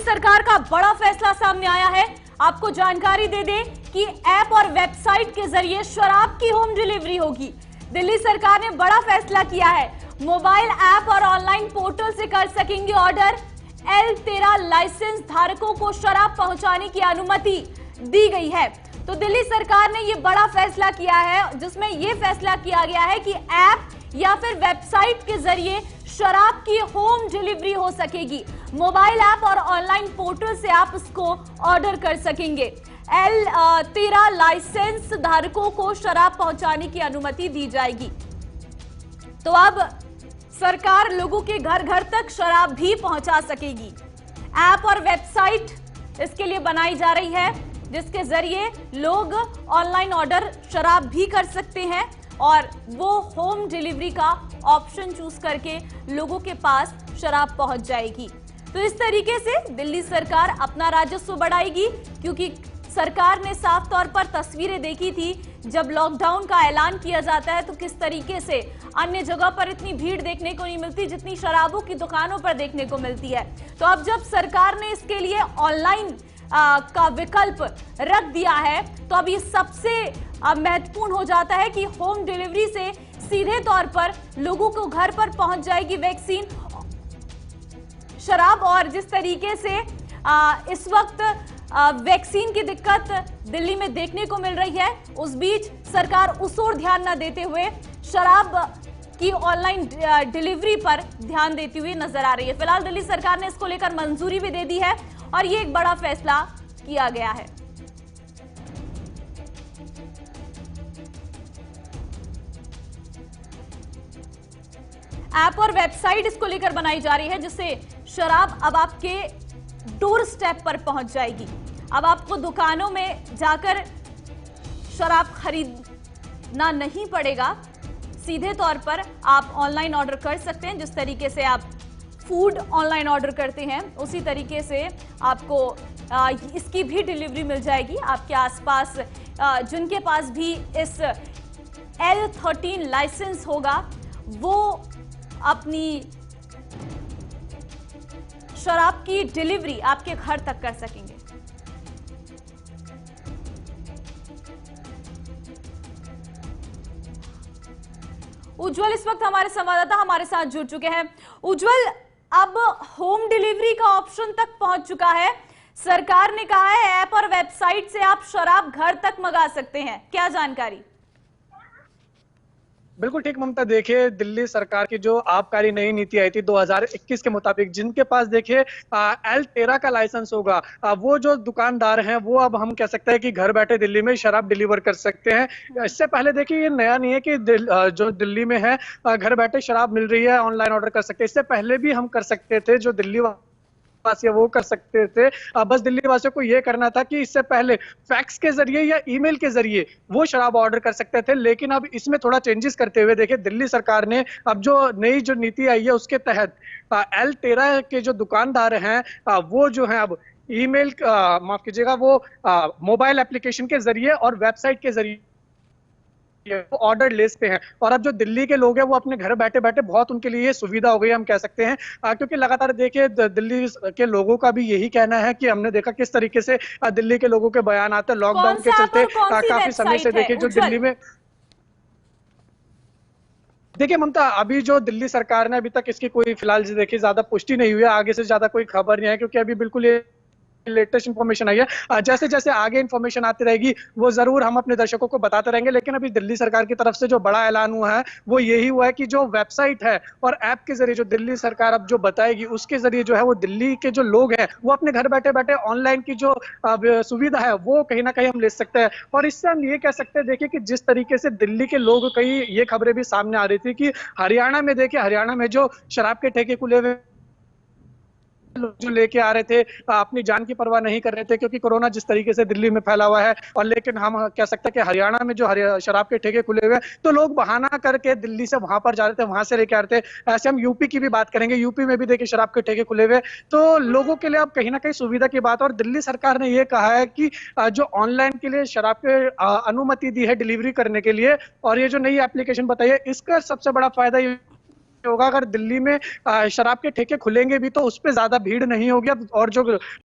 सरकार का बड़ा फैसला सामने आया है। आपको जानकारी दे दें कि ऐप और वेबसाइट के जरिए शराब की होम डिलीवरी होगी। दिल्ली सरकार ने बड़ा फैसला किया है। मोबाइल ऐप और ऑनलाइन पोर्टल से कर सकेंगे ऑर्डर। L13 लाइसेंस धारकों को शराब पहुंचाने की अनुमति दी गई है। तो दिल्ली सरकार ने यह बड़ा फैसला किया है, जिसमें यह फैसला किया गया है कि ऐप या फिर वेबसाइट के जरिए शराब की होम डिलीवरी हो सकेगी। मोबाइल ऐप और ऑनलाइन पोर्टल से आप इसको ऑर्डर कर सकेंगे। L13 लाइसेंस धारकों को शराब पहुंचाने की अनुमति दी जाएगी। तो अब सरकार लोगों के घर घर तक शराब भी पहुंचा सकेगी। ऐप और वेबसाइट इसके लिए बनाई जा रही है, जिसके जरिए लोग ऑनलाइन ऑर्डर शराब भी कर सकते हैं और वो होम डिलीवरी का ऑप्शन चूज करके लोगों के पास शराब पहुंच जाएगी। तो इस तरीके से दिल्ली सरकार अपना राजस्व बढ़ाएगी, क्योंकि सरकार ने साफ तौर पर तस्वीरें देखी थी जब लॉकडाउन का ऐलान किया जाता है तो किस तरीके से अन्य जगह पर इतनी भीड़ देखने को नहीं मिलती जितनी शराबों की दुकानों पर देखने को मिलती है। तो अब जब सरकार ने इसके लिए ऑनलाइन का विकल्प रख दिया है, तो अब ये सबसे महत्वपूर्ण हो जाता है कि होम डिलीवरी से सीधे तौर पर लोगों को घर पर पहुंच जाएगी वैक्सीन, शराब। और जिस तरीके से इस वक्त वैक्सीन की दिक्कत दिल्ली में देखने को मिल रही है, उस बीच सरकार उस ओर ध्यान न देते हुए शराब की ऑनलाइन डिलीवरी पर ध्यान देती हुई नजर आ रही है। फिलहाल दिल्ली सरकार ने इसको लेकर मंजूरी भी दे दी है और ये एक बड़ा फैसला किया गया है। ऐप और वेबसाइट इसको लेकर बनाई जा रही है, जिससे शराब अब आपके डोर स्टेप पर पहुंच जाएगी। अब आपको दुकानों में जाकर शराब खरीदना नहीं पड़ेगा, सीधे तौर पर आप ऑनलाइन ऑर्डर कर सकते हैं। जिस तरीके से आप फूड ऑनलाइन ऑर्डर करते हैं, उसी तरीके से आपको इसकी भी डिलीवरी मिल जाएगी। आपके आसपास जिनके पास भी इस L13 लाइसेंस होगा, वो अपनी शराब की डिलीवरी आपके घर तक कर सकेंगे। उज्जवल इस वक्त हमारे संवाददाता हमारे साथ जुड़ चुके हैं। उज्जवल, अब होम डिलीवरी का ऑप्शन तक पहुंच चुका है। सरकार ने कहा है ऐप और वेबसाइट से आप शराब घर तक मंगा सकते हैं, क्या जानकारी? बिल्कुल ठीक ममता, देखिए दिल्ली सरकार की जो आबकारी नई नीति आई थी 2021 के मुताबिक, जिनके पास देखिए L13 का लाइसेंस होगा, वो जो दुकानदार हैं वो अब हम कह सकते हैं कि घर बैठे दिल्ली में शराब डिलीवर कर सकते हैं। इससे पहले देखिए ये नया नहीं है कि जो दिल्ली में है घर बैठे शराब मिल रही है, ऑनलाइन ऑर्डर कर सकते हैं। इससे पहले भी हम कर सकते थे, जो दिल्ली वासी वो कर सकते थे। बस दिल्ली वासियों को ये करना था कि इससे पहले फैक्स के जरिए या ईमेल के जरिए वो शराब ऑर्डर कर सकते थे, लेकिन अब इसमें थोड़ा चेंजेस करते हुए देखिए दिल्ली सरकार ने अब जो नई जो नीति आई है उसके तहत L13 के जो दुकानदार हैं वो जो है अब ईमेल माफ कीजिएगा, वो मोबाइल एप्लीकेशन के जरिए और वेबसाइट के जरिए ऑर्डर ले सकते हैं। और अब जो दिल्ली के लोग हैं वो अपने घर बैठे बैठे बहुत उनके लिए सुविधा हो गई हम कह सकते हैं, क्योंकि लगातार देखिए दिल्ली के लोगों का भी यही कहना है कि हमने देखा किस तरीके से दिल्ली के लोगों के बयान आते हैं लॉकडाउन के चलते काफी समय से। देखिए जो दिल्ली में देखिए ममता, अभी जो दिल्ली सरकार ने अभी तक इसकी कोई फिलहाल देखिए ज्यादा पुष्टि नहीं हुई है, आगे से ज्यादा कोई खबर नहीं है, क्योंकि अभी बिल्कुल ये लेटेस्ट इंफॉर्मेशन आई है। जैसे जैसे आगे इंफॉर्मेशन आती रहेगी वो जरूर हम अपने दर्शकों को बताते रहेंगे। लेकिन अभी दिल्ली सरकार की तरफ से जो बड़ा ऐलान हुआ है वो यही हुआ है कि जो वेबसाइट है और ऐप के जरिए जो दिल्ली सरकार अब जो बताएगी उसके जरिए जो है वो दिल्ली के जो लोग हैं वो अपने घर बैठे बैठे ऑनलाइन की जो सुविधा है वो कहीं ना कहीं हम ले सकते हैं। और इससे हम ये कह सकते हैं देखिए कि जिस तरीके से दिल्ली के लोग, कई ये खबरें भी सामने आ रही थी कि हरियाणा में देखिए, हरियाणा में जो शराब के ठेके खुले हुए जो लेके आ रहे थे अपनी जान की परवाह नहीं कर रहे थे, क्योंकि कोरोना जिस तरीके से दिल्ली में फैला हुआ है। और लेकिन हम कह सकते हैं कि हरियाणा में जो शराब के ठेके खुले हुए हैं तो लोग बहाना करके दिल्ली से वहां पर जा रहे थे, वहां से लेके आ रहे थे। ऐसे हम यूपी की भी बात करेंगे, यूपी में भी देखिए शराब के ठेके खुले हुए, तो लोगों के लिए अब कहीं ना कहीं सुविधा की बात। और दिल्ली सरकार ने यह कहा है कि जो ऑनलाइन के लिए शराब के अनुमति दी है डिलीवरी करने के लिए, और ये जो नई एप्लीकेशन बताई है, इसका सबसे बड़ा फायदा ये होगा। अगर दिल्ली में शराब के ठेके खुलेंगे भी तो उस पे ज्यादा भीड़ नहीं होगी। और जो